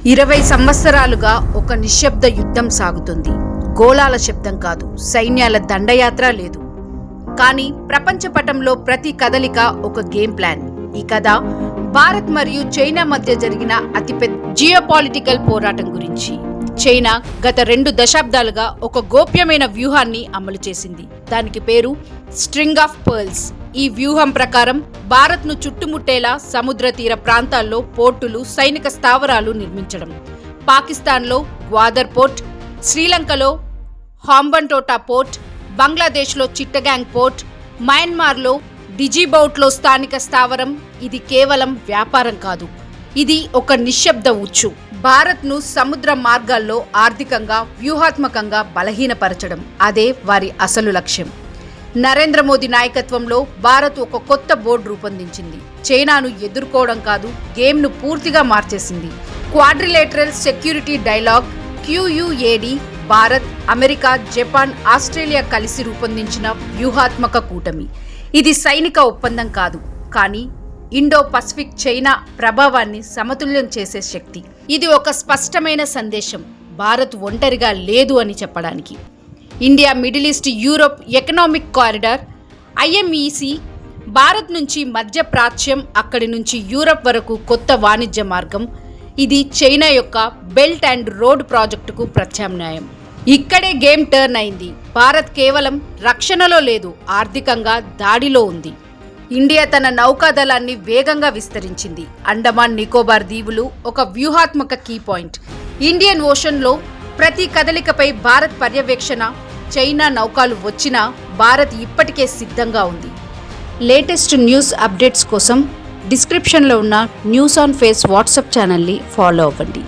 20 సంవత్సరాలుగా ఒక నిశ్శబ్ద యుద్ధం సాగుతుంది. గోళాల శబ్దం కాదు, సైన్యాల దండయాత్ర లేదు. కానీ ప్రపంచ పటంలో ప్రతి కదలిక ఒక గేమ్ ప్లాన్. ఈ కథ భారత్ మరియు చైనా మధ్య జరిగిన అతిపెద్ద జియోపాలిటికల్ పోరాటం గురించి. చైనా గత 2 దశాబ్దాలుగా ఒక గోప్యమైన వ్యూహాన్ని అమలు చేసింది. దానికి పేరు స్ట్రింగ్ ఆఫ్ పర్ల్స్. ఈ వ్యూహం ప్రకారం భారత్ను చుట్టుముట్టేలా సముద్ర తీర ప్రాంతాల్లో పోర్టులు, సైనిక స్థావరాలు నిర్మించడం, పాకిస్తాన్లో గ్వాదర్ పోర్ట్, శ్రీలంకలో హాంబంటోటా పోర్ట్, బంగ్లాదేశ్లో చిట్టగాంగ్ పోర్ట్, మయన్మార్లో డిజిబౌట్లో స్థానిక స్థావరం. ఇది కేవలం వ్యాపారం కాదు, ఇది ఒక నిశ్శబ్ద ఉచ్చు. భారత్ను సముద్ర మార్గాల్లో ఆర్థికంగా, వ్యూహాత్మకంగా బలహీనపరచడం. అదే వారి అసలు లక్ష్యం. నరేంద్ర మోదీ నాయకత్వంలో భారత్ ఒక కొత్త బోర్డు రూపొందించింది. చైనాను ఎదుర్కోవడం కాదు, గేమ్ను పూర్తిగా మార్చేసింది. Quadrilateral security dialogue QUAD Bharat, America, Japan, Australia కలిసి రూపొందించిన వ్యూహాత్మక కూటమి. ఇది సైనిక ఒప్పందం కాదు, కానీ ఇండో పసిఫిక్ చైనా ప్రభావాన్ని సమతుల్యం చేసే శక్తి. ఇది ఒక స్పష్టమైన సందేశం, భారత్ ఒంటరిగా లేదు అని చెప్పడానికి. India middle east Europe economic corridor IMEC Bharat నుంచి మధ్య ప్రాచ్యం, అక్కడి నుంచి యూరప్ వరకు కొత్త వాణిజ్య మార్గం. ఇది చైనా యొక్క బెల్ట్ అండ్ రోడ్ ప్రాజెక్టుకు ప్రత్యామ్నాయం. ఇక్కడే గేమ్ టర్న్ అయింది. భారత్ కేవలం రక్షణలో లేదు, ఆర్థికంగా దాడిలో ఉంది. ఇండియా తన నౌకాదళాన్ని వేగంగా విస్తరించింది. అండమాన్ నికోబార్ దీవులు ఒక వ్యూహాత్మక కీ పాయింట్. ఇండియన్ ఓషన్లో ప్రతి కదలికపై భారత్ పర్యవేక్షణ. చైనా నౌకలు వచ్చినా భారత్ ఇప్పటికే సిద్ధంగా ఉంది. లేటెస్ట్ న్యూస్ అప్డేట్స్ కోసం డిస్క్రిప్షన్లో ఉన్న న్యూస్ ఆన్ ఫేస్ వాట్సాప్ ఛానల్ని ఫాలో అవ్వండి.